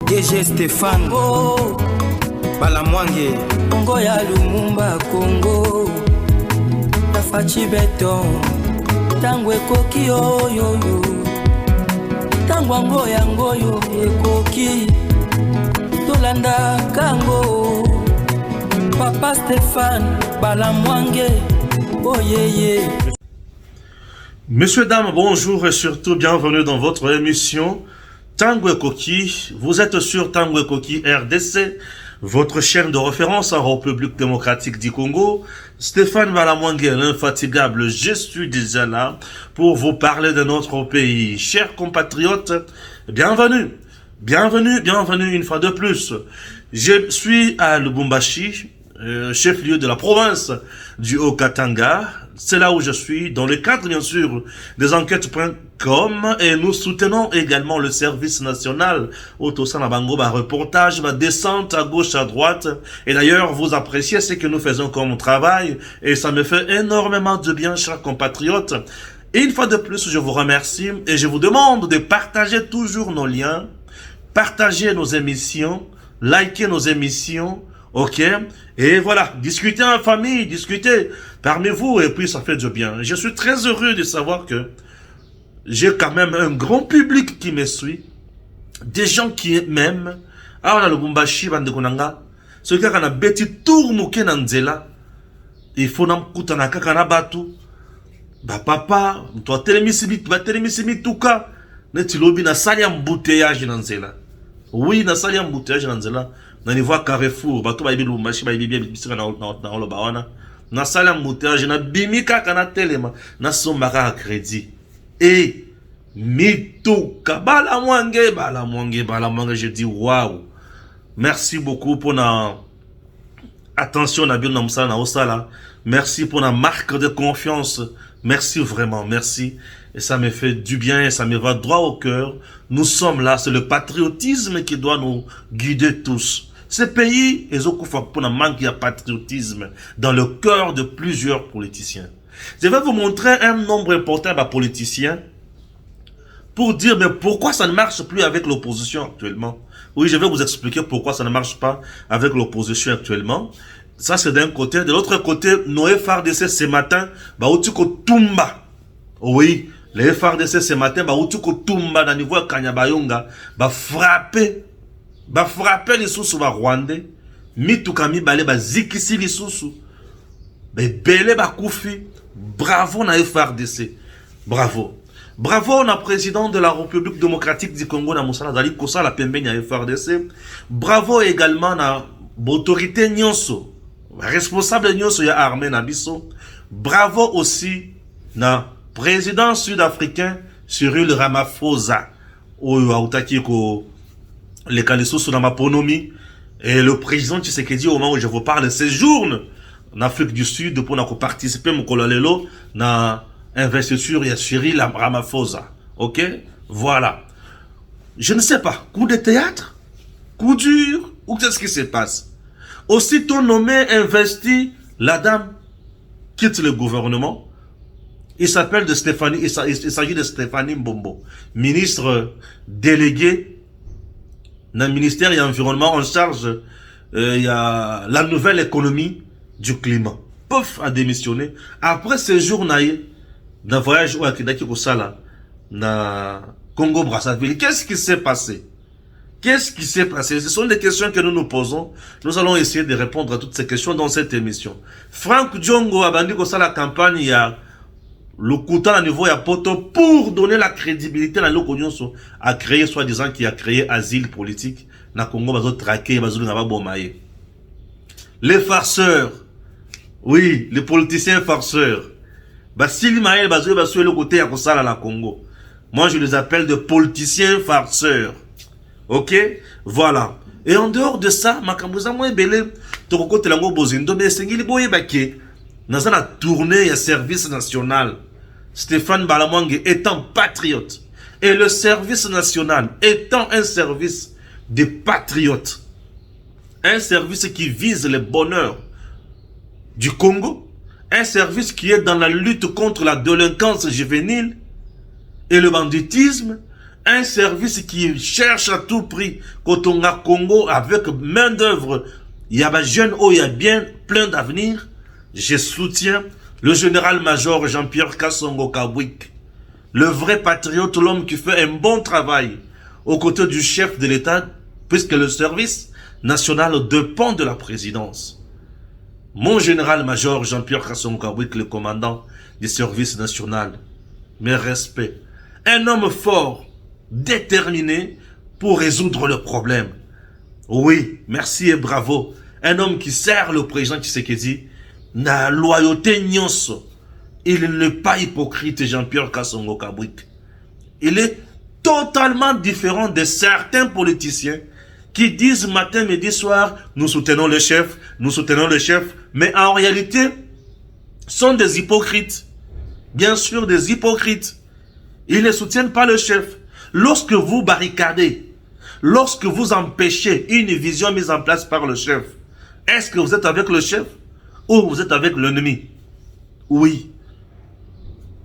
DG Stéphane Balamwange Congo ya Lumumba Congo Tafachi Beton Tango ekoki oyoyo Tango angoya ngoyo ekoki Tolanda kango Papa Stéphane Balamwange Oh yeah. Messieurs, dames, bonjour et surtout bienvenue dans votre émission Tango Ekoki. Vous êtes sur Tango Ekoki RDC, votre chaîne de référence en République démocratique du Congo. Stéphane Balamwange, l'infatigable, je suis déjà là pour vous parler de notre pays. Chers compatriotes, bienvenue, bienvenue une fois de plus. Je suis à Lubumbashi, chef-lieu de la province du Haut-Katanga. C'est là où je suis, dans le cadre bien sûr des enquêtes.com, et nous soutenons également le service national Otosan Bango, reportage, descente à gauche, à droite. Et d'ailleurs, vous appréciez ce que nous faisons comme travail, et ça me fait énormément de bien, chers compatriotes. Et une fois de plus, je vous remercie, et je vous demande de partager toujours nos liens, partager nos émissions, liker nos émissions, ok, et voilà, discutez en famille, discutez parmi vous, et puis ça fait du bien. Je suis très heureux de savoir que j'ai quand même un grand public qui me suit, des gens qui m'aiment. Alors, on a le Lubumbashi, bande konanga, ce qui a beti tour mouke nanzela, il faut n'amkuta na kakana batu, ba papa, toi telemisi tuka, neti lobi na sali embouteillage nanzela. Oui, na sali embouteillage nanzela. Na niveau Carrefour, bato ba ibi Lubumbashi, ba ibi bisika na olobawana. Na sali embouteillage, na bimika kana telema, na sombaka crédit. Et mituka, Balamwange, je dis waouh. Merci beaucoup pour la attention na bien na musala na osala. Merci pour la marque de confiance. Merci vraiment, merci. Et ça me fait du bien et ça me va droit au cœur. Nous sommes là, c'est le patriotisme qui doit nous guider tous. Ce pays est au pour un manque de patriotisme dans le cœur de plusieurs politiciens. Je vais vous montrer un nombre important de politiciens pour dire mais pourquoi ça ne marche plus avec l'opposition actuellement. Oui, je vais vous expliquer pourquoi ça ne marche pas avec l'opposition actuellement. Ça, c'est d'un côté. De l'autre côté, nos FRDC ce matin, Bautiko Tumba. Oui, les FRDC ce matin, Bautiko Tumba, dans le niveau Kanyabayonga, frapper les sous Rwandais, Mitukami Bale, Zikisi les sous, Bele Bakoufi. Bravo na FRDC. Bravo. Bravo na président de la République démocratique du Congo na Moussala Dali Kosa la Pembeni à FRDC. Bravo également na autorité Nyonso, responsable Nyonso ya armée na biso. Bravo aussi na président sud-africain Cyril Ramaphosa. Oyo autaki ko les Kalisous na Maponomi, et le président Tshisekedi au moment où je vous parle séjourne en Afrique du Sud pour participer mon kolalelo na investiture ya Cyril Ramaphosa. OK? Voilà. Je ne sais pas, coup de théâtre, coup dur, ou qu'est-ce qui se passe? Aussitôt nommé, investi, la dame quitte le gouvernement. Il s'appelle de Stéphanie, il s'agit de Stéphanie Mbombo, ministre délégué dans le ministère de l'Environnement en charge il y a la nouvelle économie du climat. Pouf, a démissionné. Après ce jour dans voyage au Akidaki Kosala, na Congo Brazzaville, qu'est-ce qui s'est passé? Qu'est-ce qui s'est passé? Ce sont des questions que nous nous posons. Nous allons essayer de répondre à toutes ces questions dans cette émission. Franck Diongo a bandit la campagne, il y a le couteau à niveau, il y a poto pour donner la crédibilité à l'Okonyon à créer, soi-disant, qui a créé asile politique. Na Congo, bazo traqué, bazo n'aba bomaye. Les farceurs. Oui, les politiciens farceurs. Basili Maël, bazo, bazo, le côté à Kosala, la Congo. Moi, je les appelle de politiciens farceurs. Ok? Voilà. Et en dehors de ça, Makambuza moi belé, Toko Telango Bozindo, mais Sengili Boye Baké, dans la tournée à service national. Stéphane Balamwange étant patriote, et le service national étant un service des patriotes, un service qui vise le bonheur du Congo, un service qui est dans la lutte contre la délinquance juvénile et le banditisme, un service qui cherche à tout prix, quand on a Congo avec main d'œuvre, il y a des jeunes où il y a bien plein d'avenir, je soutiens le général-major Jean-Pierre Kassongo Kabwik, le vrai patriote, l'homme qui fait un bon travail aux côtés du chef de l'État, puisque le service national dépend de la présidence. Mon général-major Jean-Pierre Kassongo Kabwik, le commandant du service national, mes respects, un homme fort, déterminé pour résoudre le problème. Oui, merci et bravo. Un homme qui sert le président Tshisekedi, na loyauté nyonso. Il n'est pas hypocrite, Jean-Pierre Kassongo Kabwik. Il est totalement différent de certains politiciens qui disent matin, midi, soir, nous soutenons le chef, mais en réalité, sont des hypocrites. Bien sûr, des hypocrites. Ils ne soutiennent pas le chef. Lorsque vous barricadez, lorsque vous empêchez une vision mise en place par le chef, est-ce que vous êtes avec le chef ou vous êtes avec l'ennemi? Oui.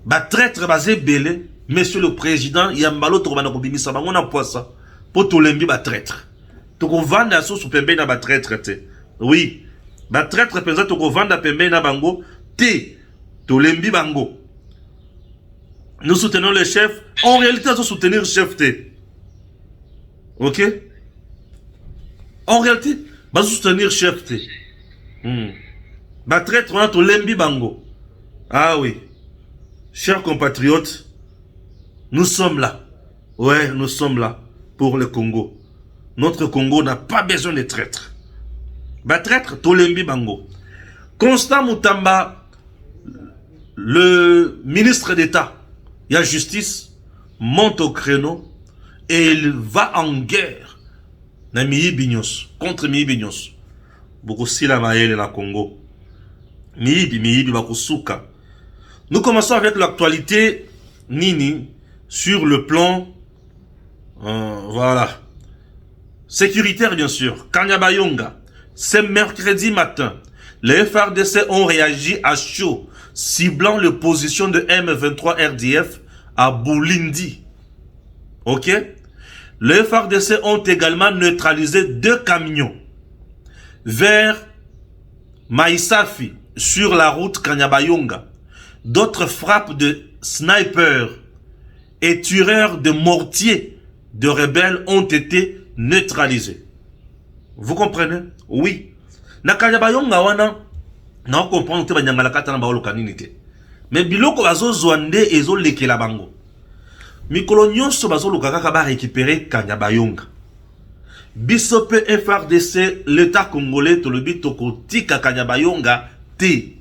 Ba traître basé belé, monsieur le président, il y a malo tobana kobimisa bango na poisa pour tout lembi ba traître. Toko vanda so su pembe na ba traître te. Oui. Ba traître penza toko vanda pembe na bango te. To lembi bango. Nous soutenons le chef. En réalité, nous soutenons le chef. Ok? En réalité, nous soutenons le chef. Bah, traître, on a tout lembi bango. Ah oui. Chers compatriotes, nous sommes là. Ouais, nous sommes là pour le Congo. Notre Congo n'a pas besoin de traîtres. Bah, traître, tout lembi bango. Constant Moutamba, le ministre d'État, il y a justice, monte au créneau et il va en guerre contre Miyi Bignos. Beaucoup sila maele na Congo. Miyi bakusuka. Nous commençons avec l'actualité Nini sur le plan voilà sécuritaire bien sûr. Kanyabayonga, c'est mercredi matin. Les FARDC ont réagi à chaud, ciblant les positions de M23 RDF à Boulindi. Ok? Les FARDC ont également neutralisé 2 camions vers Maïsafi sur la route Kanyabayonga. D'autres frappes de snipers et tireurs de mortiers de rebelles ont été neutralisées. Vous comprenez? Oui. Na Kanyabayonga wana na comprendre que banyangala kata na baolo kanini te. Mais biloko bazo zwande ezo lekela bango. Mikolo nyonso bazo luka kaka ba récupérer Kanyabayonga. Biso pe FARDC l'état congolais to lobi toko tika Kanyabayonga te.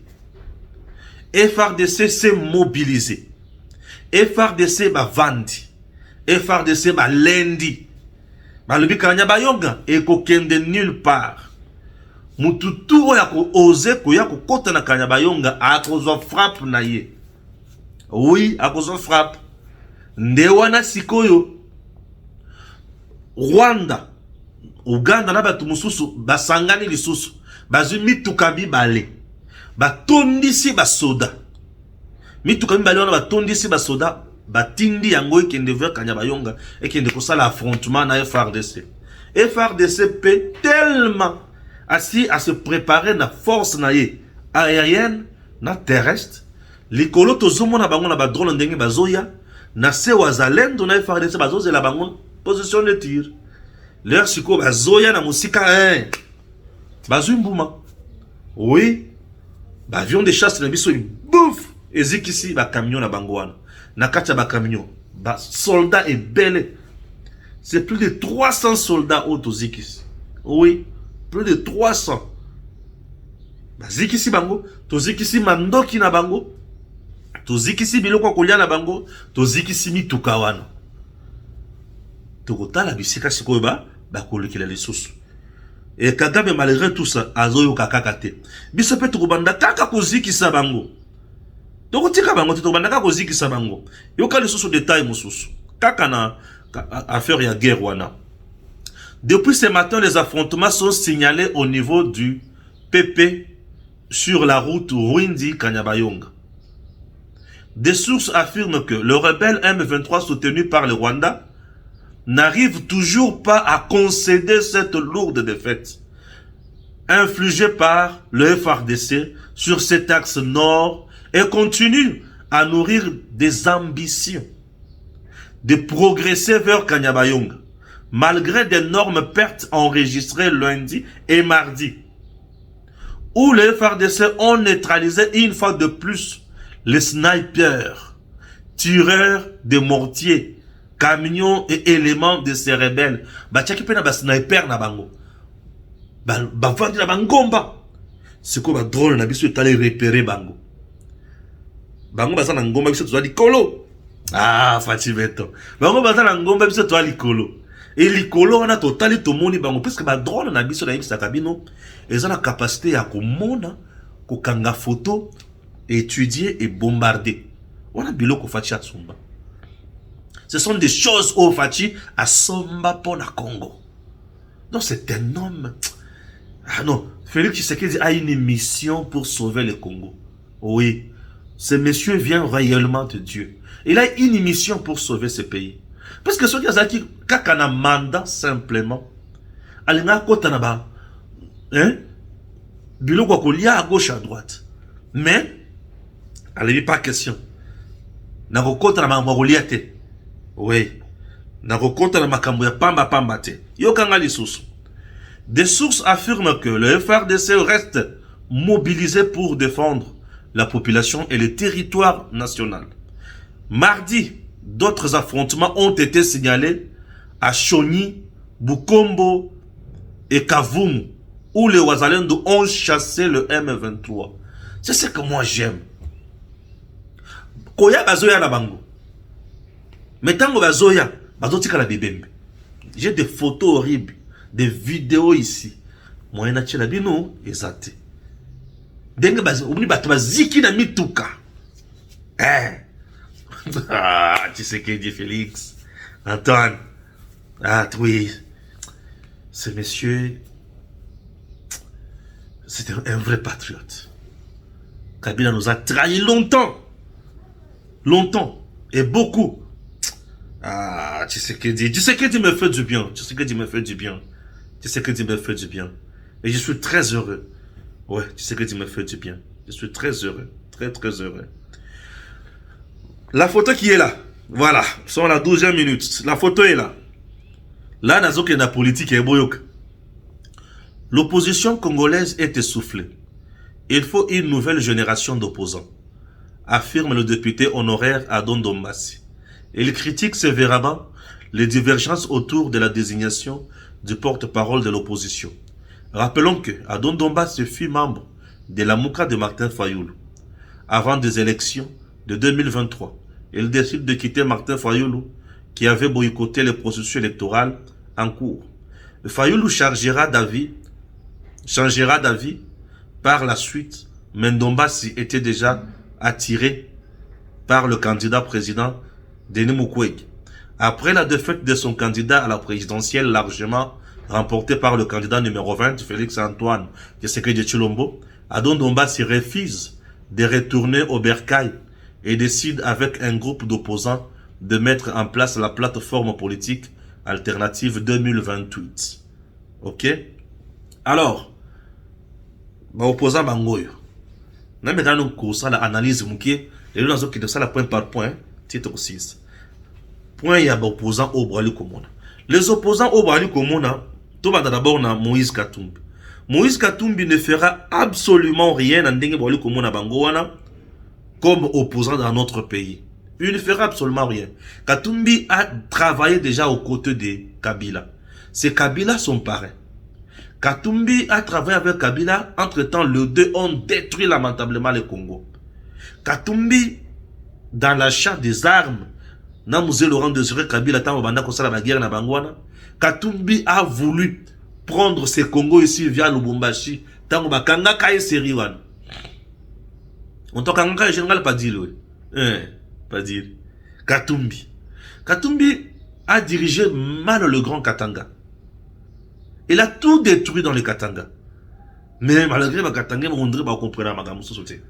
FARDC s'est mobilisé. FARDC ba vandi. FARDC ba lendi. Ba lobi Kanyabayonga eko kende nulle part. Mututu oya ko oze koya ko kota na Kanyabayonga akozwa frappe na ye. Oui, akozwa frappe. Nde wana sikoyo Rwanda, Uganda na batu mususu basangani lisusu. Bazu mituka mibale. Batondisi basoda. Mituka mibale wana batondisi basoda. Batindi yango ekende vers Kanyabayonga ekende kosala affrontement na FARDC. FARDC peut tellement assis à se préparer na force na ye aérienne na terrestre likolo tozomo na bango na ba drone ndenge bazoya na se wazalendo na FARDC bazozela bango position de tir leur siko bazoya na musika bazumbuma. Oui, ba avion de chasse na biso bouf ezikisi ba camion na bango wana na kati ba camion ba soldats et belle. C'est plus de 300 soldats autozikisi. Oui, plus de 300. Bazikisi bango, tozikisi mandoki na bango, tozikisi biloko kolia na bango, tozikisi mituka wana. Tokotala bisika sikoyo ba kolekela lisusu. Et Kagame malgré tout ça azoyo kakaka te. Biso pe tokobanda kaka kozikisa bango. Tokotika bango te tokobanda kaka kozikisa bango. Yoka lisusu détail mosusu. Kaka na affaire ya guerre wana. Depuis ce matin, les affrontements sont signalés au niveau du PP sur la route Rwindi-Kanyabayonga. Des sources affirment que le rebelle M23 soutenu par le Rwanda n'arrive toujours pas à concéder cette lourde défaite infligée par le FARDC sur cet axe nord et continue à nourrir des ambitions de progresser vers Kanyabayonga, malgré d'énormes pertes enregistrées lundi et mardi, où les FARDC ont neutralisé une fois de plus les snipers, tireurs de mortiers, camions et éléments de ces rebelles. Bachaki pena ba sniper na bango. Ba vandi na bangomba. C'est quoi ba drone na biso etale repérer bango. Bango baza na ngomba biso twa likolo. Ah, Fati Beto. Bango baza na ngomba biso twa likolo. Et likolo wana totali tomoni bango parce que ba drone na biso na yebisa kabino eza na capacité ya komona ko kanga photo, étudier et bombarder. On a biloko Fati Atsumba. Ce sont des choses au Fati à Somba pour la Congo. Donc c'est un homme. Ah non, Félix Tshisekedi a une mission pour sauver le Congo. Oui, ce monsieur vient réellement de Dieu. Il a une mission pour sauver ce pays. Parce que ce qui quand on a mandat simplement, alinga kota na ba, hein, biloko kolia à gauche à droite. Mais, allez pas question. Na kota na makolia te. Oui. Na kota na makambo ya pamba pamba te. Yo kanga lisusu. Des sources affirment que le FARDC reste mobilisé pour défendre la population et le territoire national. Mardi, d'autres affrontements ont été signalés à Choni, Bukombo et Kavumu, où les Wazalendo ont chassé le M23. C'est ce que moi j'aime. Koya bazoya na bango. Mais tango bazoya, bazotika la bibembe. J'ai des photos horribles, des vidéos ici. Moi na tchela bino ezate. Denge bazo, oubli bato baziki na mituka. Ah, tu sais que dit Félix. Antoine. Ah oui. Ce monsieur, c'est un vrai patriote. Kabila nous a trahi longtemps. Longtemps. Et beaucoup. Ah, tu sais que dit me fait du bien. Tu sais que dit me fait du bien. Tu sais que dit me fait du bien. Et je suis très heureux. Ouais, tu sais que dit me fait du bien. Je suis très heureux. Très, très heureux. La photo qui est là. Voilà. Nous sommes à la 12e minute. La photo est là. Là, nazo que la politique est boyok. L'opposition congolaise est essoufflée. Il faut une nouvelle génération d'opposants, affirme le député honoraire Adon Dombassi. Il critique sévèrement les divergences autour de la désignation du porte-parole de l'opposition. Rappelons que Adon Dombassi fut membre de la Mouka de Martin Fayoulou. Avant des élections de 2023, il décide de quitter Martin Fayoulou, qui avait boycotté le processus électoral en cours. Fayoulou changera d'avis par la suite, mais Dombassi était déjà attiré par le candidat président Denis Mukwege. Après la défaite de son candidat à la présidentielle largement remportée par le candidat numéro 20, Félix Antoine Tshisekedi Tshilombo, Adon Dombassi refuse de retourner au bercail et décide avec un groupe d'opposants de mettre en place la plateforme politique alternative 2028. Ok? Alors, opposant bangoyo. Na mettant nous course la analyse mouké, et nous avons qui de ça la point par point, titre 6. Point il y a opposant au Brali Komona. Les opposants au Brali Komona, tout va d'abord na Moïse Katumbi. Moïse Katumbi ne fera absolument rien en dingue Brali Komona bangoana comme opposant dans notre pays. Il ne fera absolument rien. Katumbi a travaillé déjà aux côtés de Kabila. C'est Kabila son parrain. Katumbi a travaillé avec Kabila. Entre-temps, les deux ont détruit lamentablement le Congo. Katumbi, dans l'achat des armes, Namouze Laurent Désiré Kabila, Katumbi a voulu prendre ce Congo ici via Lubumbashi. On t'a qu'un général pas dire, pas dire. Katumbi. Katumbi a dirigé mal le Grand Katanga. Il a tout détruit dans le Katanga. Mais malgré le Katanga, on dirait qu'on comprend ma gamme société.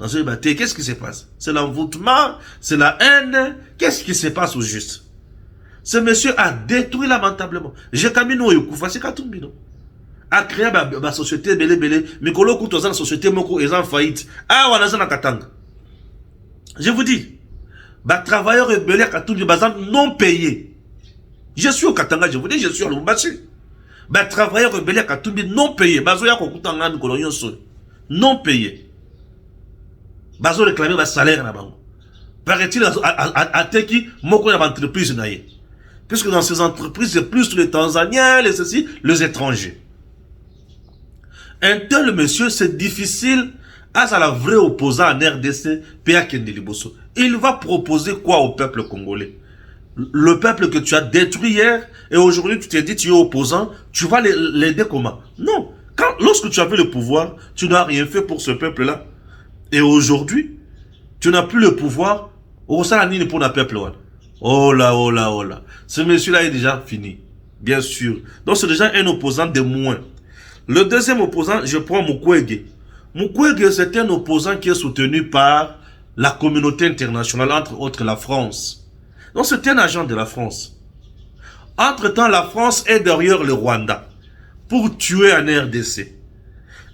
Dans ce bataille, qu'est-ce qui se passe? C'est l'envoûtement, c'est la haine. Qu'est-ce qui se passe au juste? Ce monsieur a détruit lamentablement. J'ai camino yokufa, c'est Katumbi, non? A créé ma société belé, mais quand l'on dans la société, moko est en faillite. Ah, on a ça dans Katanga. Je vous dis, travailleurs rebelles à Katumbi, non payés. Je suis au Katanga, je vous dis, je suis au Lubumbashi. Travailleurs rebelles à Katumbi, non payés. Bazoya kokutanga ni kolonyo so. Non payés. Bazo réclamer ba salaire na bango. Paraît-il à Teki, moko na entreprise na ye. Puisque dans ces entreprises, c'est plus les Tanzaniens, les ceci, les étrangers. Un tel monsieur, c'est difficile à la vraie opposant en RDC, P.A. Kendeliboso. Il va proposer quoi au peuple congolais? Le peuple que tu as détruit hier, et aujourd'hui tu t'es dit tu es opposant, tu vas l'aider comment? Non. Lorsque tu avais le pouvoir, tu n'as rien fait pour ce peuple-là. Et aujourd'hui, tu n'as plus le pouvoir. Au Salanine pour le peuple. Oh là, oh là, oh là. Ce monsieur-là est déjà fini. Bien sûr. Donc c'est déjà un opposant de moins. Le deuxième opposant, je prends Mukwege. Mukwege, c'est un opposant qui est soutenu par la communauté internationale, entre autres la France. Donc c'est un agent de la France. Entre-temps, la France est derrière le Rwanda pour tuer un RDC.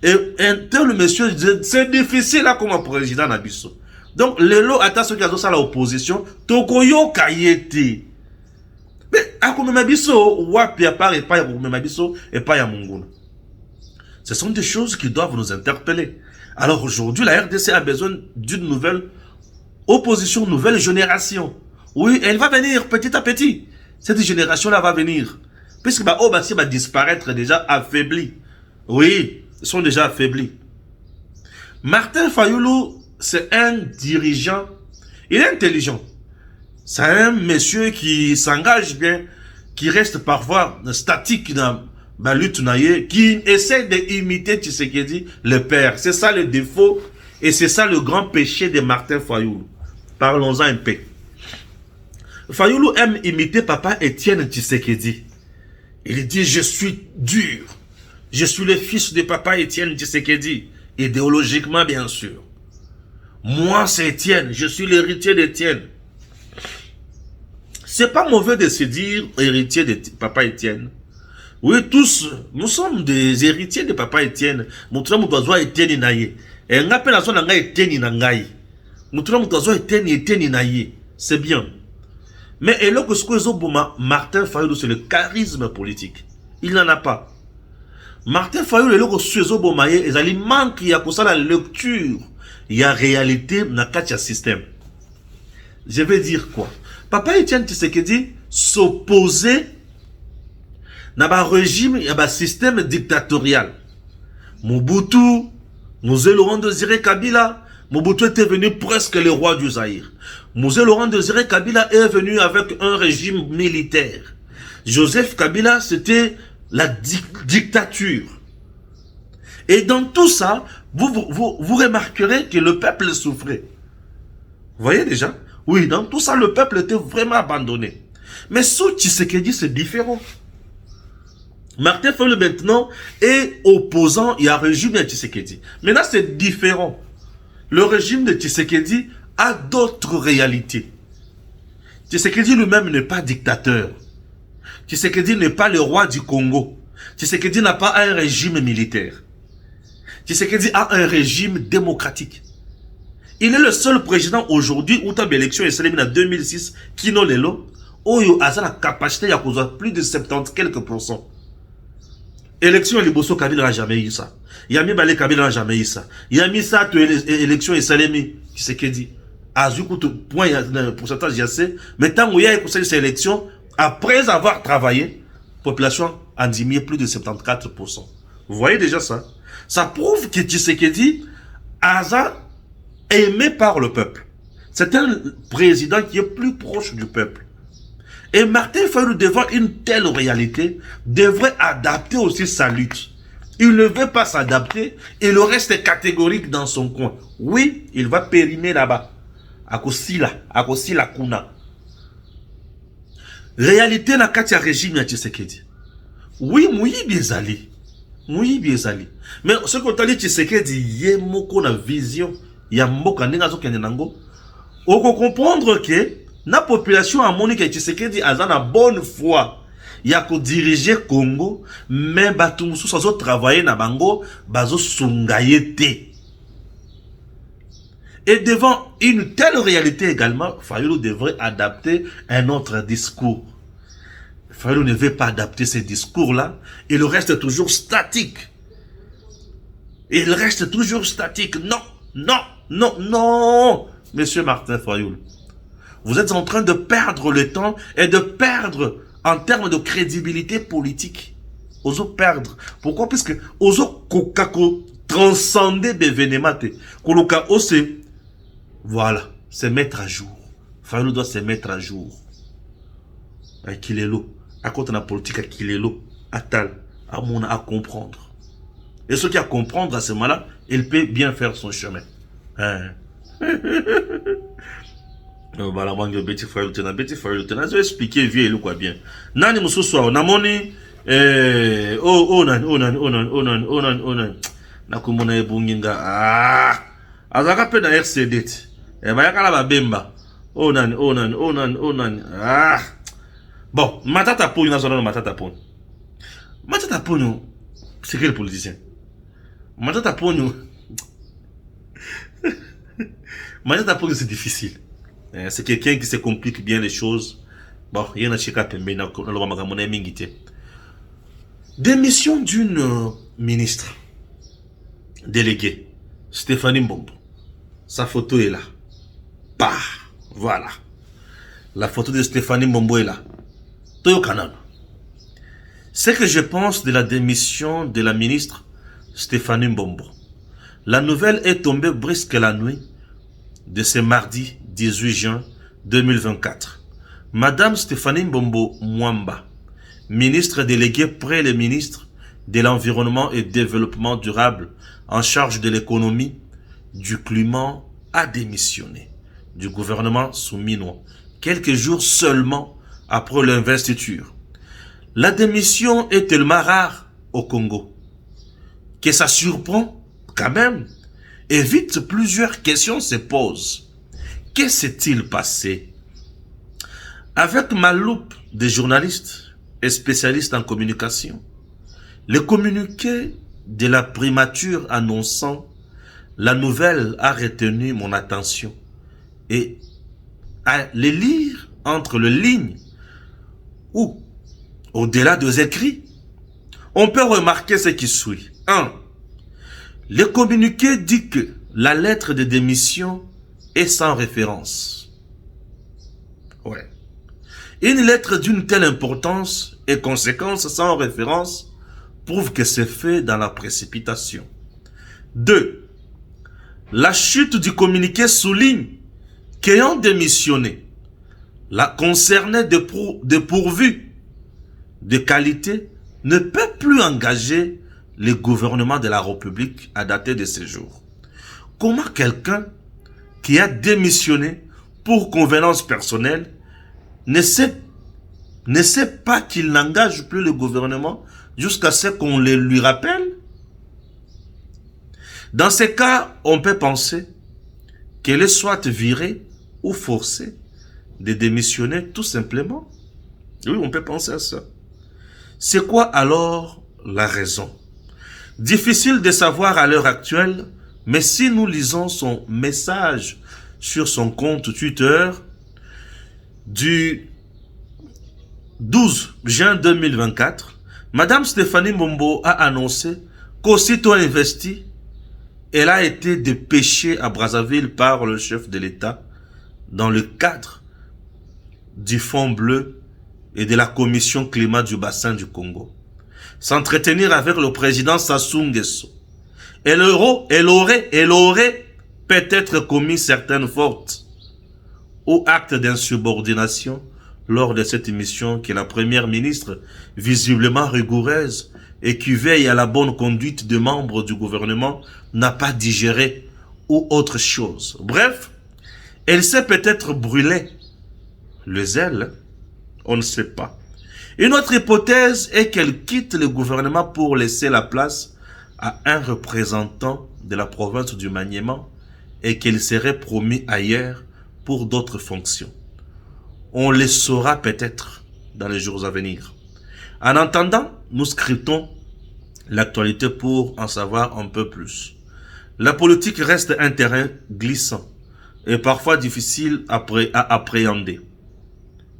Et un tel monsieur, c'est difficile là comme un président Nabiso. Donc, les lots attendent ceux qui ont ça l'opposition. Tokoyo Kayete. Mais, à comme Mabiso, Wapi, à part et pas à Mabiso, et pas à Munguna. Ce sont des choses qui doivent nous interpeller. Alors aujourd'hui, la RDC a besoin d'une nouvelle opposition, nouvelle génération. Oui, elle va venir petit à petit. Cette génération-là va venir. Puisque Obasi va disparaître déjà affaibli. Oui, ils sont déjà affaiblis. Martin Fayoulou, c'est un dirigeant. Il est intelligent. C'est un monsieur qui s'engage bien, qui reste parfois statique dans la lutte, qui essaie d'imiter Tshisekedi, le père. C'est ça le défaut et c'est ça le grand péché de Martin Fayoulou. Parlons-en un peu. Fayoulou aime imiter papa Étienne Tshisekedi. Il dit, je suis dur. Je suis le fils de papa Étienne Tshisekedi. Idéologiquement, bien sûr. Moi, c'est Étienne. Je suis l'héritier d'Étienne. C'est pas mauvais de se dire héritier de papa Étienne. Oui, tous, nous sommes des héritiers de papa Étienne. Moutoura Moutouazoua Étienne Naye. Et on appelle la zone Nanga Étienne Nangaï. Moutoura Moutouazoua Étienne Naye. C'est bien. Mais et là que ce que Martin Fayoulou, c'est le charisme politique. Il n'en a pas. Martin Fayoulou, et là que ce que il manque, il y a que ça la lecture. Il y a réalité dans le système. Je vais dire quoi? Papa Étienne Tshisekedi s'opposait dans un régime, il y a un système dictatorial. Mobutu, Mosé Laurent Désiré Kabila, Mobutu était venu presque le roi du Zaïre. Mosé Laurent Désiré Kabila est venu avec un régime militaire. Joseph Kabila, c'était la dictature. Et dans tout ça, vous remarquerez que le peuple souffrait. Vous voyez déjà? Oui, dans tout ça, le peuple était vraiment abandonné. Mais sous Tshisekedi, c'est différent. Martin Fayoulou maintenant est opposant et à régime de Tshisekedi. Maintenant, c'est différent. Le régime de Tshisekedi a d'autres réalités. Tshisekedi lui-même n'est pas dictateur. Tshisekedi n'est pas le roi du Congo. Tshisekedi n'a pas un régime militaire. Tshisekedi a un régime démocratique. Il est le seul président aujourd'hui où tu l'élection est célébrée en 2006 qui n'a l'élo, où il a la capacité à causer plus de 70 quelques %. Élection Liboso Kabila n'a jamais eu ça. Yami Balé Kabila n'a jamais eu ça. Yami ça, élection est célébrée, Tshisekedi. Azuku point pourcentage assez. Mais tant qu'il y a cette élection, après avoir travaillé, population a diminué plus de 74 %. Vous voyez déjà ça? Ça prouve que Tshisekedi a aimé par le peuple. C'est un président qui est plus proche du peuple. Et Martin Fayoulou, devant une telle réalité, devrait adapter aussi sa lutte. Il ne veut pas s'adapter, il reste catégorique dans son coin. Oui, il va périmer là-bas. Akosila kuna. Réalité na katia régime ya Tshisekedi. Oui, mouyi biezali. Mouyi biezali. Mais ce qu'on t'a dit Tshisekedi, yé moko na vision, ya mboka nenga zo kende nango. On peut comprendre que La population a moni que Tshisekedi a la bonne foi. Il y a qu'à diriger Congo, mais batou sous sa travailler na bango, bazo sungayete. Et devant une telle réalité également, Fayulu devrait adapter un autre discours. Fayulu ne veut pas adapter ce discours-là, il reste toujours statique. Il reste toujours statique. Non, non, non, non, Monsieur Martin Fayulu. Vous êtes en train de perdre le temps et de perdre en termes de crédibilité politique. Oso perdre. Pourquoi? Parce que oso kokako transcender l'événement. Koloka ose, voilà, se mettre à jour. Fayulu doit se mettre à jour. Akilelo. À côté de la politique, Akilelo. Atal. À mon à comprendre. Et ce qui a à comprendre à ce moment-là, il peut bien faire son chemin. Hein? Voilà, moi, je vais expliquer vieux et quoi bien. Nani mususu namoni nakumona ebunginga azaka pe na RCD bayakala babemba onan bon matata ponyo nazona matata ponyo c'est quel politicien matata ponyo c'est difficile. C'est quelqu'un qui se complique bien les choses. Bon, il y a un chika pembe na lo magamona mingite. Démission d'une ministre déléguée, Stéphanie Mbombo. Sa photo est là. Bah, voilà. La photo de Stéphanie Mbombo est là. Toyo Kanal. Ce que je pense de la démission de la ministre Stéphanie Mbombo. La nouvelle est tombée brusque la nuit de ce mardi 18 juin 2024. Madame Stéphanie Mbombo Mwamba, ministre déléguée près le ministre de l'Environnement et Développement durable en charge de l'économie, du climat, a démissionné du gouvernement souminois quelques jours seulement après l'investiture. La démission est tellement rare au Congo que ça surprend quand même. Et vite, plusieurs questions se posent. Que s'est-il passé? Avec ma loupe de journalistes et spécialistes en communication, le communiqué de la primature annonçant la nouvelle a retenu mon attention. Et à les lire entre les lignes ou au-delà des écrits, on peut remarquer ce qui suit. 1. Le communiqué dit que la lettre de démission est sans référence. Ouais. Une lettre d'une telle importance et conséquence sans référence prouve que c'est fait dans la précipitation. 2. La chute du communiqué souligne qu'ayant démissionné, la concernée dépourvue de qualité ne peut plus engager le gouvernement de la République à dater de ces jours. Comment quelqu'un qui a démissionné pour convenance personnelle ne sait pas qu'il n'engage plus le gouvernement jusqu'à ce qu'on le lui rappelle? Dans ces cas, on peut penser qu'elle soit virée ou forcée de démissionner tout simplement. Oui, on peut penser à ça. C'est quoi alors la raison? Difficile de savoir à l'heure actuelle, mais si nous lisons son message sur son compte Twitter du 12 juin 2024, Madame Stéphanie Mbombo a annoncé qu'aussitôt investie, elle a été dépêchée à Brazzaville par le chef de l'État dans le cadre du Fonds bleu et de la Commission climat du bassin du Congo. S'entretenir avec le président Sassou Nguesso. Elle aurait peut-être commis certaines fautes ou actes d'insubordination lors de cette mission que la première ministre, visiblement rigoureuse et qui veille à la bonne conduite des membres du gouvernement, n'a pas digéré ou autre chose. Bref, elle s'est peut-être brûlée les ailes, on ne sait pas. Une autre hypothèse est qu'elle quitte le gouvernement pour laisser la place à un représentant de la province du Maniema et qu'elle serait promis ailleurs pour d'autres fonctions. On les saura peut-être dans les jours à venir. En attendant, nous scrutons l'actualité pour en savoir un peu plus. La politique reste un terrain glissant et parfois difficile à appréhender.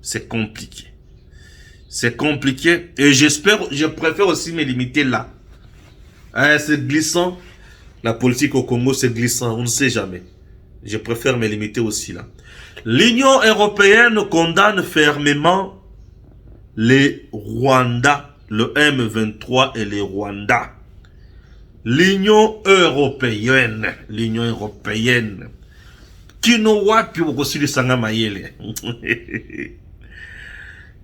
C'est compliqué. C'est compliqué et je préfère aussi me limiter là. C'est glissant. La politique au Congo, c'est glissant. On ne sait jamais. Je préfère me limiter aussi là. L'Union européenne condamne fermement les Rwandais, le M23 et les Rwandais. L'Union européenne. Kino wapi wokosili sanga mayele.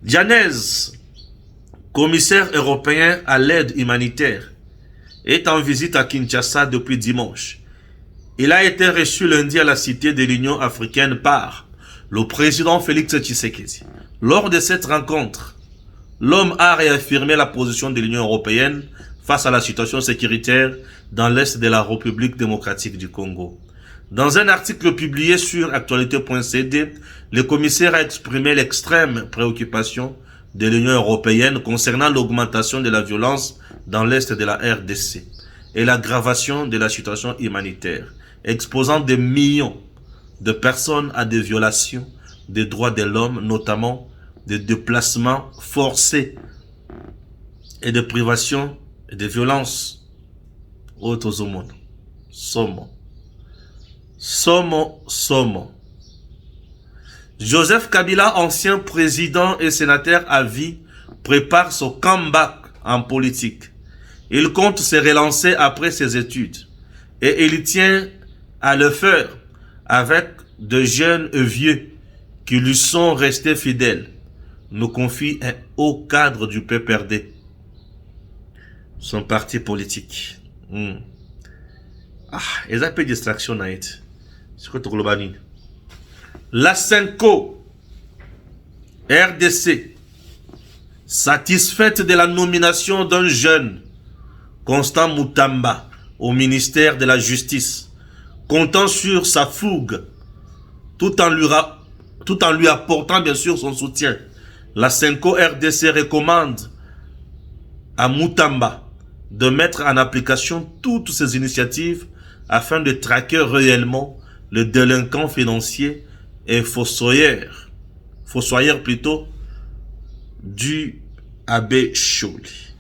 Janez, commissaire européen à l'aide humanitaire, est en visite à Kinshasa depuis dimanche. Il a été reçu lundi à la Cité de l'Union africaine par le président Félix Tshisekedi. Lors de cette rencontre, l'homme a réaffirmé la position de l'Union européenne face à la situation sécuritaire dans l'Est de la République démocratique du Congo. Dans un article publié sur actualité.cd, le commissaire a exprimé l'extrême préoccupation de l'Union européenne concernant l'augmentation de la violence dans l'Est de la RDC et l'aggravation de la situation humanitaire, exposant des millions de personnes à des violations des droits de l'homme, notamment des déplacements forcés et des privations et des violences autres au monde. Somo. Joseph Kabila, ancien président et sénateur à vie, prépare son comeback en politique. Il compte se relancer après ses études et il tient à le faire avec de jeunes et vieux qui lui sont restés fidèles, nous confie un haut cadre du PPRD, son parti politique. Ils ont peu de distraction. La Senko RDC, satisfaite de la nomination d'un jeune, Constant Mutamba, au ministère de la Justice, comptant sur sa fougue, tout en lui apportant bien sûr son soutien. La Senko RDC recommande à Mutamba de mettre en application toutes ces initiatives afin de traquer réellement le délinquant financier et fossoyeur plutôt, du Abbé Choli.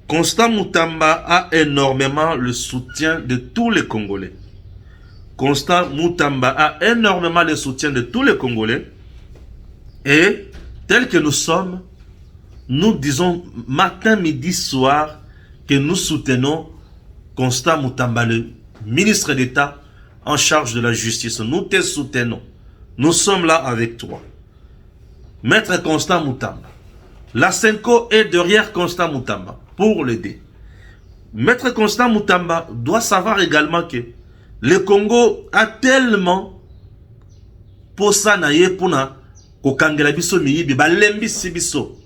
Constant Mutamba a énormément le soutien de tous les Congolais. Constant Mutamba a énormément le soutien de tous les Congolais. Et tel que nous sommes, nous disons matin, midi, soir que nous soutenons Constant Mutamba, le ministre d'État en charge de la justice. Nous te soutenons. Nous sommes là avec toi. Maître Constant Mutamba. La Senko est derrière Constant Mutamba pour l'aider. Maître Constant Mutamba doit savoir également que le Congo a tellement posa na ye puna kokangela biso miyibi balembi sibiso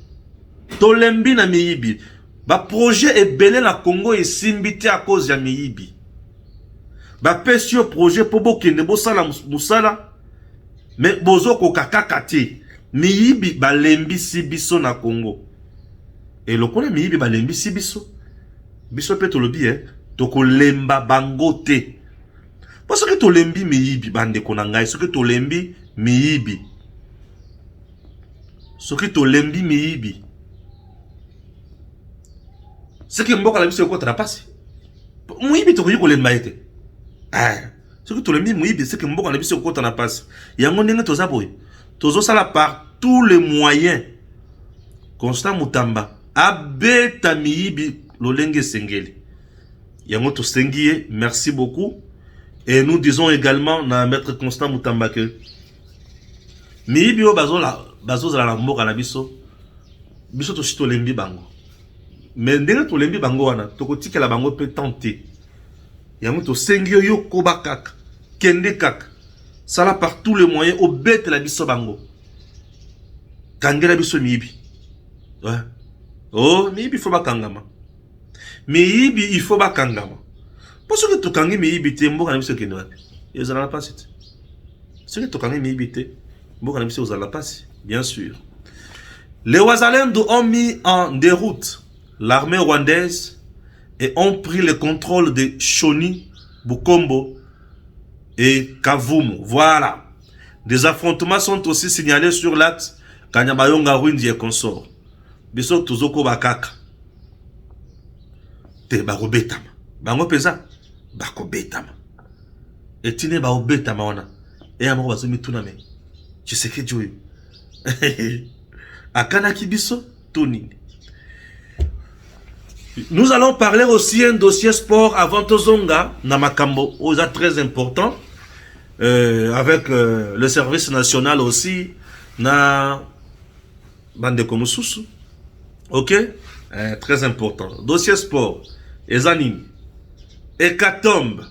tolembi na miyibi ba projet ebele na Congo esimbité à cause ya miyibi ba pesio projet po bokende bosala musala mais bozo kokakakati miyibi balembi sibiso na Congo et lokole miyibi balembi sibiso biso pe tolobi tokolemba bangote parce que tolembi miyibi bande konanga ce que tolembi miyibi ce que tolembi miyibi ce que mboka la biso ko trapasi miyibi to ko lemba ete ce que tolembi miyibi ce que mboka la biso ko trapasi yango ndenge toza boy tozo sala par tous les moyens. Constant Mutamba abeta miyibi lolenge sengeli yango to sengiye. Merci beaucoup. Et nous disons également na maître Constant Mutamba que miyibi o bazo la mboka na biso to shito lembi bango mais ndenge to lembi bango wana to ko tikela bango pe tenter yango to sengiyo yo koba kaka kende kaka sala par tous les moyens au bête la biso bango kangela biso miyibi miyibi faut bakangama miyibi il faut bakangama parce que tokangi miyibi te mboka na biso kende wapi ezala pas c'est ce que tokangi miyibi te Bien sûr. Les Wazalendo ont mis en déroute l'armée rwandaise et ont pris le contrôle de Shoni, Bukombo et Kavumu. Voilà. Des affrontements sont aussi signalés sur l'axe Kanyabayonga Rwindi et consort. Biso Tuzoko Bakaka. Te Barobetama. Bango peza. Bako Betama. Et Tine Barobetama wana. Et Amoro Bazumi Tuname. Tu sais que Dieu. Akana Kibiso Tuni. Nous allons parler aussi d'un dossier sport avant Tozonga, Namakambo, très important, avec le service national aussi, na Bande Komususu. Ok? Très important. Dossier sport, Ezanim, Hécatombe,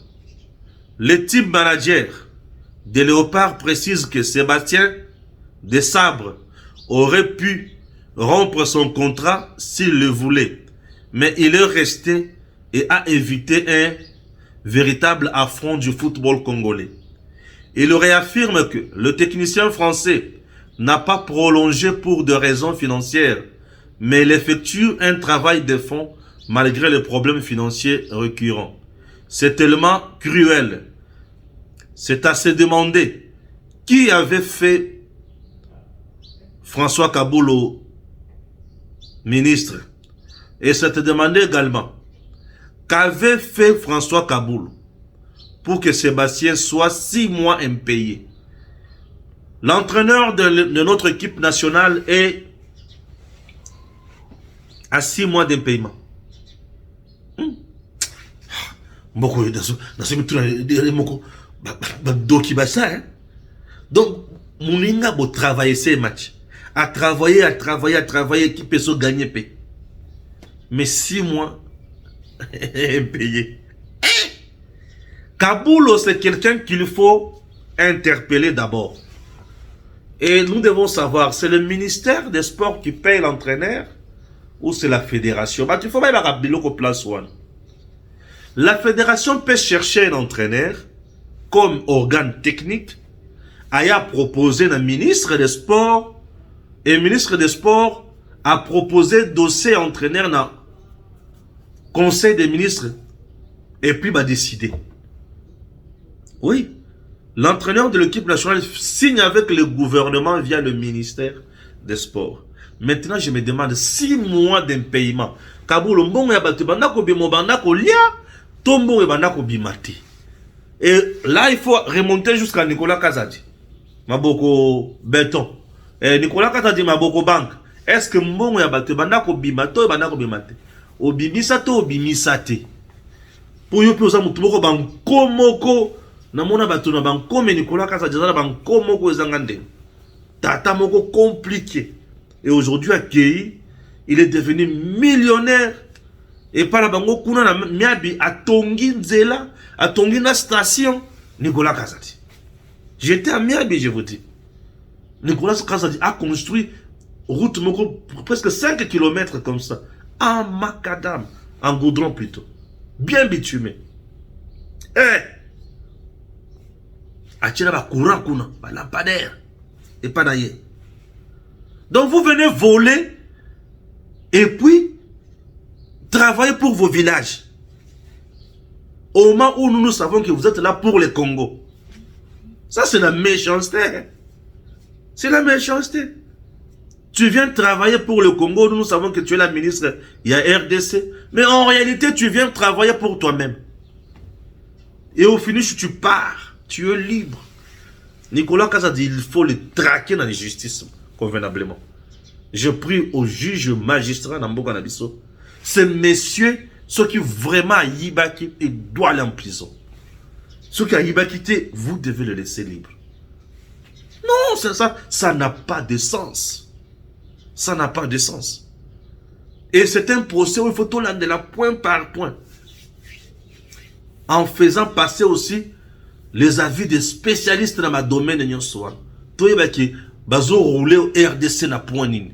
le team manager de Léopard précise que Sébastien Desabre aurait pu rompre son contrat s'il le voulait. Mais il est resté et a évité un véritable affront du football congolais. Il réaffirme que le technicien français n'a pas prolongé pour des raisons financières, mais il effectue un travail de fond malgré les problèmes financiers récurrents. C'est tellement cruel. C'est à se demander qui avait fait François Kaboul ministre. Et c'est te demander également, qu'avait fait François Kaboul pour que Sébastien soit 6 mois impayé? L'entraîneur de notre équipe nationale est à 6 mois d'impayement. Donc, Mouninga va travailler ces matchs. À travailler, qui peut se gagner paix. Mais 6 mois payé. Kaboul, c'est quelqu'un qu'il faut interpeller d'abord. Et nous devons savoir, c'est le ministère des Sports qui paye l'entraîneur ou c'est la fédération? Il faut bien la place one. La fédération peut chercher un entraîneur comme organe technique, a proposé un ministre des Sports et le ministre des Sports a proposé dossier entraîneur dans Conseil des ministres et puis va décider. Oui, l'entraîneur de l'équipe nationale signe avec le gouvernement via le ministère des Sports. Maintenant, je me demande 6 mois d'impayement. Kaboul mbongo ya bato bandako bimo bandako lia, tombo bandako bimati. Et là, il faut remonter jusqu'à Nicolas Kazadi. Maboko béton. Et Nicolas Kazadi Maboko banque. Est-ce que mbongo ya bato bandako bimato bandako bimati? Obimisate obimisate. Pour yo poza mutuboko bankomoko na mona bato na bankome Nicolas Kazadi na bankomoko ezangande. Tata moko compliqué. Et aujourd'hui accueilli, il est devenu millionnaire. Et par la bango kuna na miabi atongi nzela, atongi na station Nicolas Kazadi. J'étais à Miabi, je vous dis. Nicolas Kazadi a construit route moko presque 5 km comme ça. En macadam, en goudron plutôt. Bien bitumé. Atira ba courant kuna, ba lampadaire. Et pas d'ailleurs. Donc vous venez voler et puis travailler pour vos villages. Au moment où nous savons que vous êtes là pour le Congo. Ça c'est la méchanceté. C'est la méchanceté. Tu viens travailler pour le Congo, nous savons que tu es la ministre, il y a RDC. Mais en réalité, tu viens travailler pour toi-même. Et au finish, tu pars. Tu es libre. Nicolas Kazadi, il faut le traquer dans la justice convenablement. Je prie aux juges magistrats Namboka Nabiso. Ces messieurs, ceux qui vraiment a Yibaki, ils doivent aller en prison. Ceux qui a Yibaki, vous devez le laisser libre. Non, ça n'a pas de sens. Ça n'a pas de sens. Et c'est un procès où il faut tout l'amener là point par point. En faisant passer aussi les avis des spécialistes dans ma domaine de Nyonsoa. Tout le monde qui bazo rouler au RDC na point nini.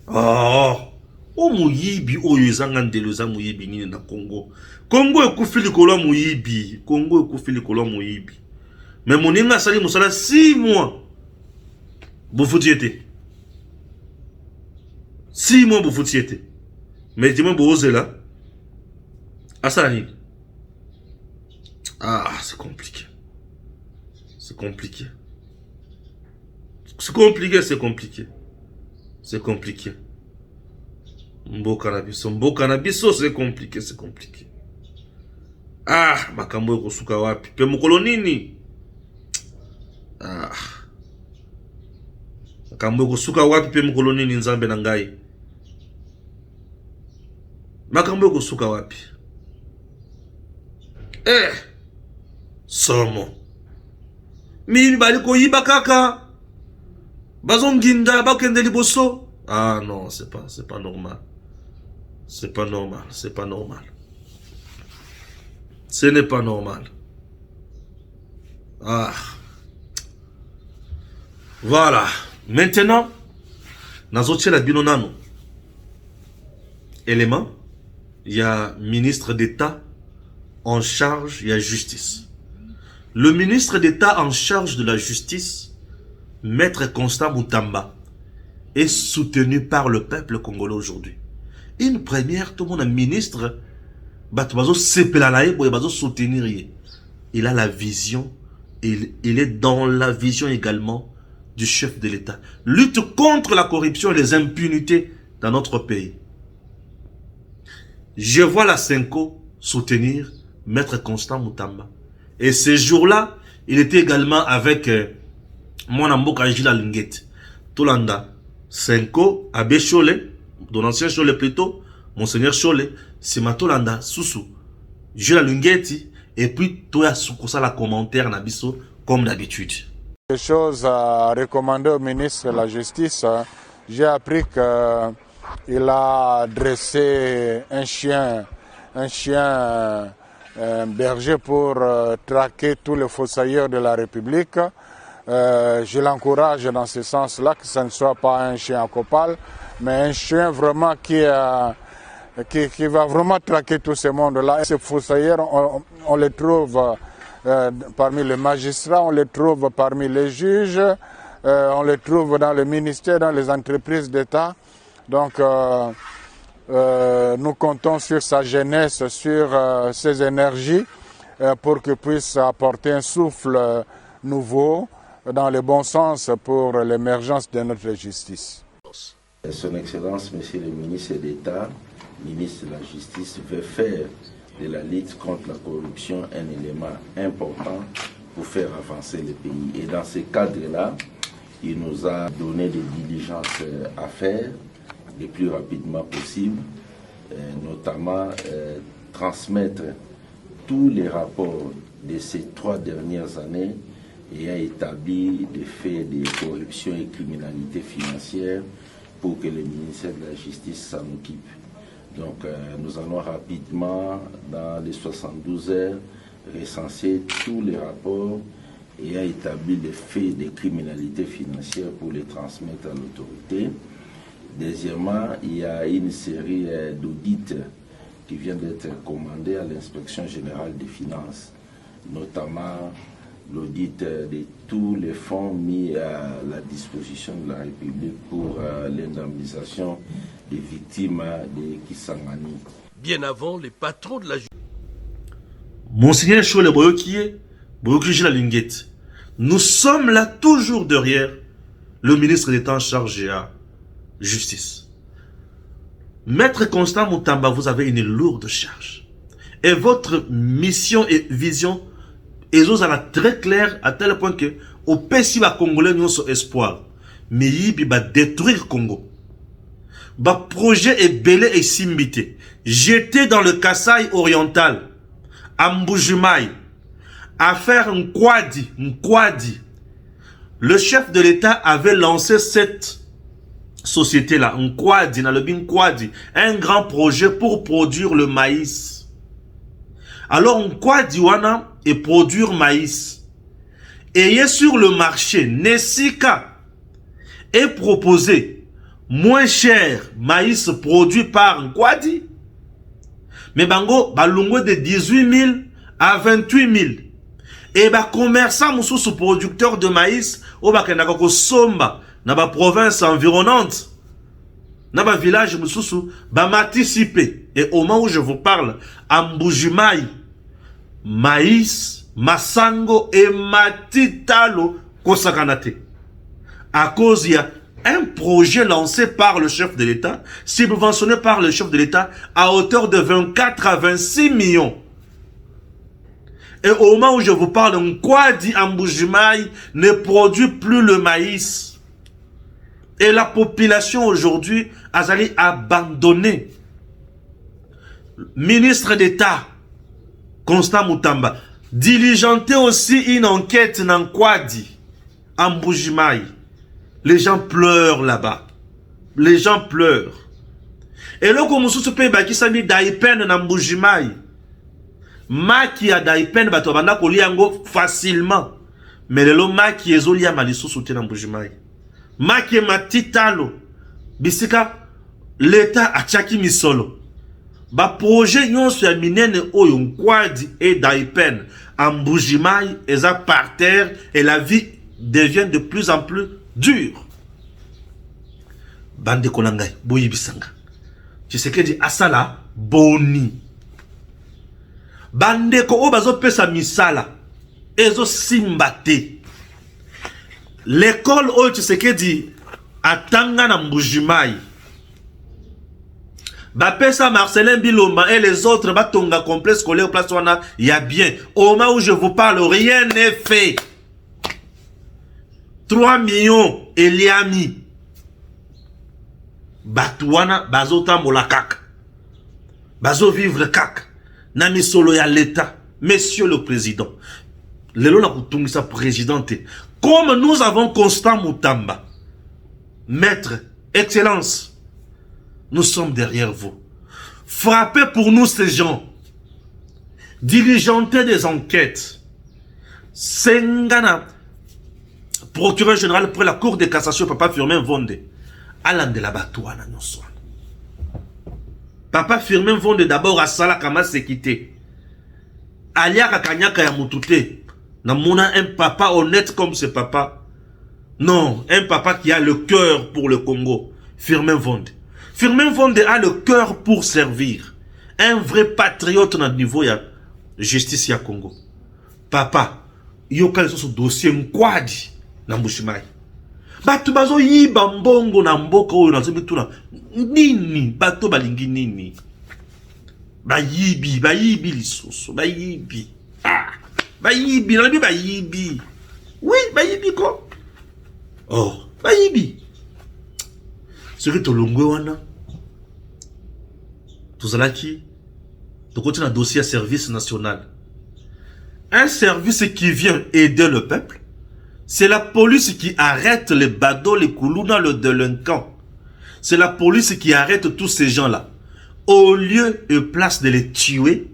Oh, o muyibi o yezangande loza muyibi nini na Congo. Congo ekufili kolo muyibi. Congo ekufili kolo muyibi. Mais moninga sali musala 6 mois. Boufouti 6 mois Boufouti. Mais dis-moi, Bouzé là. Asani. Ah, c'est compliqué. C'est compliqué. C'est compliqué, c'est compliqué. C'est compliqué. Mbo cannabis, c'est compliqué, c'est compliqué. Ah, makambo kosuka wapi. Pe mukolo nini? Ah. Makambo kosuka wapi pe mukolo nini nzambe na ngai? Makambo kosuka wapi? Somo. Mimi bali ko yiba kaka. Bazonginda bakende liboso. Ah non, c'est pas normal. C'est pas normal, c'est pas normal. Ce n'est pas normal. Ah. Voilà. Maintenant, nazotia la binonano. Élément, il y a ministre d'État en charge, il y a justice. Le ministre d'État en charge de la justice, Maître Constant Moutamba, est soutenu par le peuple congolais aujourd'hui. Une première, tout le monde est ministre, soutenir. Il a la vision, il est dans la vision également du chef de l'État. Lutte contre la corruption et les impunités dans notre pays. Je vois la Senko soutenir Maître Constant Moutamba. Et ce jour-là, il était également avec mon amboka Gila Linguette. Tolanda, Senko, Abbé Cholet, de l'ancien Cholet plutôt, Monseigneur Cholet, c'est ma Tolanda, Soussou, Gila Linguette, et puis toi, Soukosa la commentaire, Nabiso, comme d'habitude. Des choses à recommander au ministre de la Justice. J'ai appris qu'il a dressé un chien berger pour traquer tous les fossoyeurs de la République. Je l'encourage dans ce sens-là, que ce ne soit pas un chien à copal, mais un chien vraiment qui va vraiment traquer tout ce monde-là. Ces fossoyeurs, on les trouve parmi les magistrats, on les trouve parmi les juges, on les trouve dans le ministère, dans les entreprises d'État. Donc, nous comptons sur sa jeunesse, sur ses énergies, pour qu'il puisse apporter un souffle nouveau dans le bon sens pour l'émergence de notre justice. Son Excellence, Monsieur le ministre d'État, ministre de la Justice, veut faire de la lutte contre la corruption un élément important pour faire avancer le pays. Et dans ce cadre-là, il nous a donné des diligences à faire le plus rapidement possible, notamment transmettre tous les rapports de ces 3 dernières années ayant établi des faits de corruption et criminalité financière pour que le ministère de la Justice s'en occupe. Donc nous allons rapidement, dans les 72 heures, recenser tous les rapports ayant établi des faits de criminalité financière pour les transmettre à l'autorité. Deuxièmement, il y a une série d'audits qui vient d'être commandés à l'Inspection générale des finances, notamment l'audit de tous les fonds mis à la disposition de la République pour l'indemnisation des victimes de Kisangani. Bien avant les patrons de la justice. Monseigneur Chole Boyokie la Linguette. Nous sommes là toujours derrière le ministre d'État en charge de la justice. Maître Constant Moutamba, vous avez une lourde charge. Et votre mission et vision est très claire à tel point que au pays va Congolais nous son espoir. Mais il va détruire Congo. Ba projet est belé et simbité. J'étais dans le Kasaï oriental, à Mbujimaï, à faire un Kwadi. Le chef de l'État avait lancé cette société-là, un Kwadi, un grand projet pour produire le maïs. Alors, un Kwadi wana et produire maïs. Et sur le marché, Nessika est proposé moins cher maïs produit par un Kwadi. Mais bango, balungo de 18 000 à 28 000. Et commerçant moussous producteur de maïs, au bakendako somba na ba province environnante, na ba village mususu, ba participer. Et au moment où je vous parle, à Mbujimayi, maïs, masango et matitalo kosakanate. À cause, il y a un projet lancé par le chef de l'État, subventionné par le chef de l'État, à hauteur de 24 à 26 millions. Et au moment où je vous parle, Nkwadi Mbujimayi ne produit plus le maïs. Et la population aujourd'hui a abandonné. Ministre d'État, Constant Mutamba, diligenté aussi une enquête dans Nkwadi Mbujimayi. Les gens pleurent là-bas. Les gens pleurent. Et là, comme vous savez, qui s'est mis d'Aipen dans Mbujimayi. Maki a Daipen bato banda ko liango facilement. Mais le maki ezoli ya malisu soutien dans Mbujimayi. Maki matitalo. Bisika l'État a tchaki misolo. Ba projet nyonso ya minene oyo Nkwadi et Daipen en Mbujimayi eza par terre et la vie devient de plus en plus dure. Bande konangai boyi bisanga. Tshisekedi asala boni. Bandeko o bazo pesa misala ezo simbate. L'école o Tshisekedi atanga na Mbujimayi. Ba pesa Marcelin Bilomba et les autres batonga complexe scolaire place wana ya bien. Au moment où je vous parle, rien n'est fait. 3 millions eliami. Batouana bazo tambola kak. Bazo vivre kak. Nami solo ya l'État, Monsieur le Président, lelo la kutungisa présidente, comme nous avons Constant Mutamba, Maître, Excellence, nous sommes derrière vous. Frappez pour nous ces gens, diligentez des enquêtes. Sengana, procureur général pour la Cour de cassation, Papa Firmin Vonde, Alan de la Batouana, nous sommes. Papa Firmin Vonde d'abord à Sala Kama Sekite. Alia Kakanyaka ya Mutute. Namona un papa honnête comme ce papa. Non, un papa qui a le cœur pour le Congo. Firmin Vonde. Firmin Vonde a le cœur pour servir. Un vrai patriote dans le niveau de justice ya Congo. Papa, yoka ce dossier Nkwadi na Mbujimayi. Batu bazo yiba mbongo na mboka oyo nazo bituna nini bato balingi nini bayibi lisusu bayibi bayibi na bayibi oui bayibi ko oh bayibi ce que tolongwe wana tozalaki tokoti na dossier service national, un service qui vient aider le peuple. C'est la police qui arrête les badauds, les koulouna, le délinquant. C'est la police qui arrête tous ces gens-là. Au lieu et place de les tuer,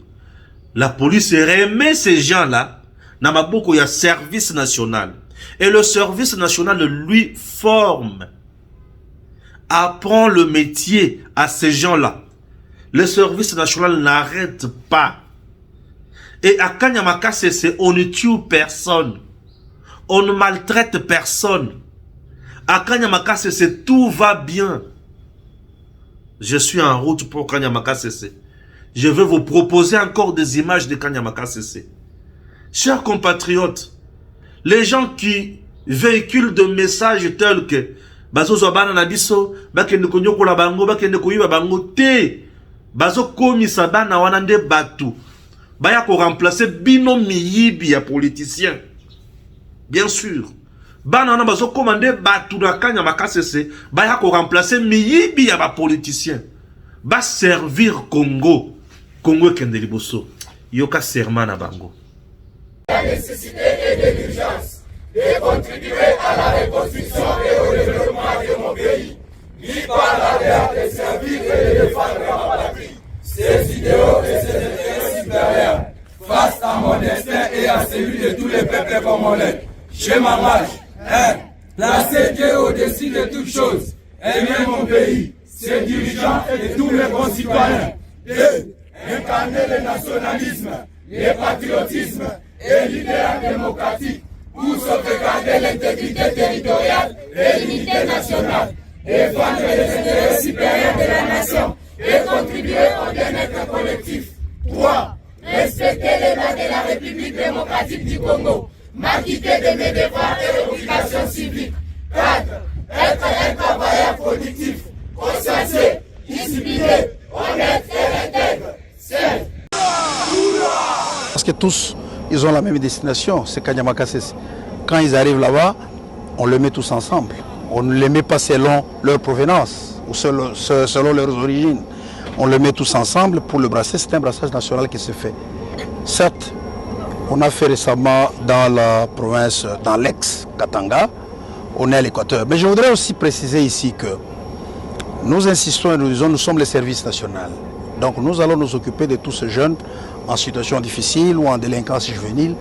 la police remet ces gens-là dans Maboko, il y a service national. Et le service national lui forme, apprend le métier à ces gens-là. Le service national n'arrête pas. Et à Kanyamaka, on ne tue personne. On ne maltraite personne. À Kanyamaka, tout va bien. Je suis en route pour Kanyamaka CC. Je vais vous proposer encore des images de Kanyamaka CC. Chers compatriotes, les gens qui véhiculent des messages tels que Bazo Zobana Nabiso, Bakende Konyoko la Bango, Bakende Koyiba Bango, Te, Bazo Komi Sabana Wanande Batu, Baya ko remplacer Bino Miyibi ya politicien. Bien sûr. Banana bazo commandé Batu na Kanyamaka CC, Baya ko remplacer Miyibi ya ba politicien. Ba servir Congo. Congo Kendeli Bosso. Yoka serment na Bango. La nécessité et de l'urgence de contribuer à la reconstruction et au développement de mon pays, ni par la réalité de servir et de défendre ma patrie, ses idéaux et ses intérêts supérieurs, face à mon destin et à celui de tous les peuples congolais. Je m'engage, 1. Placer Dieu au-dessus de toutes choses, aimer mon pays, ses dirigeants et tous mes concitoyens. 2. Incarner le nationalisme, le patriotisme et l'idéal démocratique pour sauvegarder l'intégrité territoriale l'unité nationale, défendre les intérêts supérieurs de la nation et contribuer au bien-être collectif. 3. Respecter les lois de la République démocratique du Congo, m'acquitter de mes devoirs et obligations civiques. 4. Être un travailleur productif, consciencieux, discipliné, honnête et intègre. 5. Parce que tous, ils ont la même destination, c'est Kanyamakasese. Quand ils arrivent là-bas, on les met tous ensemble. On ne les met pas selon leur provenance ou selon leurs origines. On les met tous ensemble pour le brasser. C'est un brassage national qui se fait. Certes, on a fait récemment dans la province, dans l'ex-Katanga, on est à l'Équateur. Mais je voudrais aussi préciser ici que nous insistons et nous disons, nous sommes le service national. Donc nous allons nous occuper de tous ces jeunes en situation difficile ou en délinquance juvénile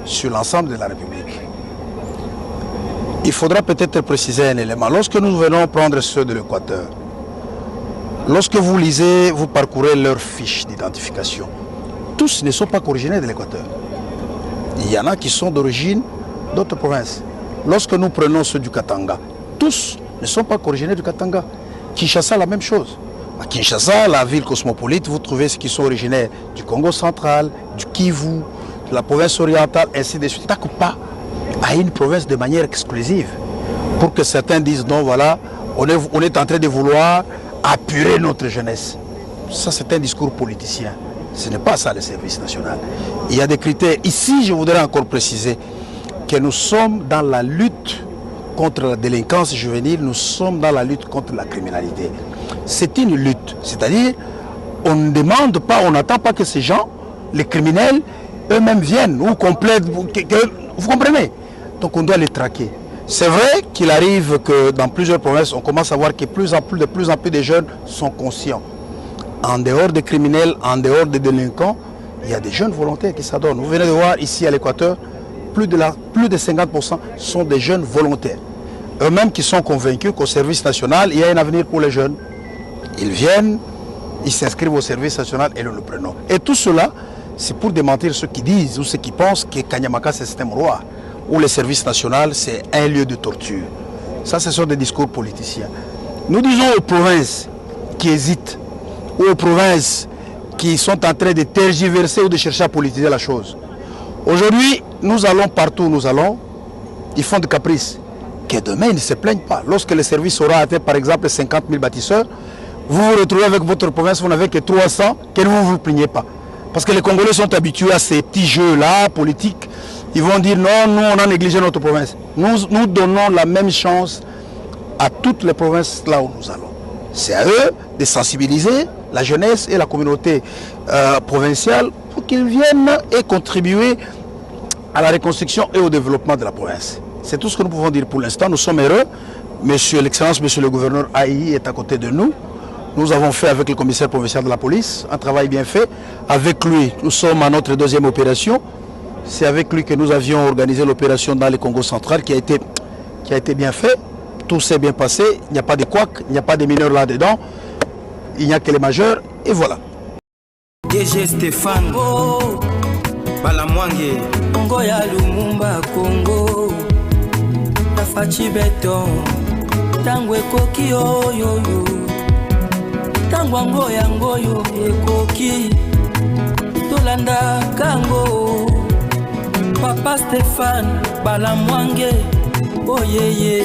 sur l'ensemble de la République. Il faudra peut-être préciser un élément. Lorsque nous venons prendre ceux de l'Équateur, lorsque vous lisez, vous parcourez leurs fiches d'identification, tous ne sont pas originaires de l'Équateur. Il y en a qui sont d'origine d'autres provinces. Lorsque nous prenons ceux du Katanga, tous ne sont pas originaires du Katanga. Kinshasa, la même chose. À Kinshasa, la ville cosmopolite, vous trouvez ceux qui sont originaires du Congo central, du Kivu, de la province orientale, ainsi de suite. Ils n'attaquent pas à une province de manière exclusive. Pour que certains disent non, voilà, on est en train de vouloir apurer notre jeunesse. Ça, c'est un discours politicien. Ce n'est pas ça le service national. Il y a des critères. Ici, je voudrais encore préciser que nous sommes dans la lutte contre la délinquance juvénile, nous sommes dans la lutte contre la criminalité. C'est une lutte, c'est-à-dire on ne demande pas, on n'attend pas que ces gens, les criminels, eux-mêmes viennent ou complètent, vous comprenez? Donc on doit les traquer. C'est vrai qu'il arrive que dans plusieurs provinces, on commence à voir que de plus en plus de jeunes sont conscients. En dehors des criminels, en dehors des délinquants, il y a des jeunes volontaires qui s'adonnent. Vous venez de voir ici à l'Équateur, plus de 50% sont des jeunes volontaires. Eux-mêmes qui sont convaincus qu'au service national, il y a un avenir pour les jeunes. Ils viennent, ils s'inscrivent au service national et nous le prenons. Et tout cela, c'est pour démentir ceux qui disent ou ceux qui pensent que Kanyamaka c'est un roi, ou le service national c'est un lieu de torture. Ça, ce sont des discours politiciens. Nous disons aux provinces qui hésitent, ou aux provinces qui sont en train de tergiverser ou de chercher à politiser la chose. Aujourd'hui, nous allons partout où nous allons, ils font des caprices. Que demain, ils ne se plaignent pas. Lorsque le service aura atteint, par exemple, 50 000 bâtisseurs, vous vous retrouvez avec votre province, vous n'avez que 300, que vous ne vous plaignez pas. Parce que les Congolais sont habitués à ces petits jeux-là, politiques. Ils vont dire non, nous, on a négligé notre province. Nous donnons la même chance à toutes les provinces là où nous allons. C'est à eux de sensibiliser la jeunesse et la communauté provinciale pour qu'ils viennent et contribuer à la reconstruction et au développement de la province. C'est tout ce que nous pouvons dire pour l'instant. Nous sommes heureux. L'excellence, monsieur le gouverneur Aïe est à côté de nous. Nous avons fait avec le commissaire provincial de la police un travail bien fait. Avec lui, nous sommes à notre deuxième opération. C'est avec lui que nous avions organisé l'opération dans le Congo central qui a été bien fait. Tout s'est bien passé. Il n'y a pas de couacs, il n'y a pas de mineurs là-dedans. Il n'y a que les majeurs. Et voilà. DG Stéphane Balamwange Congo ya Lumumba Congo Tafachi Beton Tangwe Koki Oyoyo Tangwango Yangoyo Ekoki Tolanda Kango Papa Stéphane Balamwange Oyeye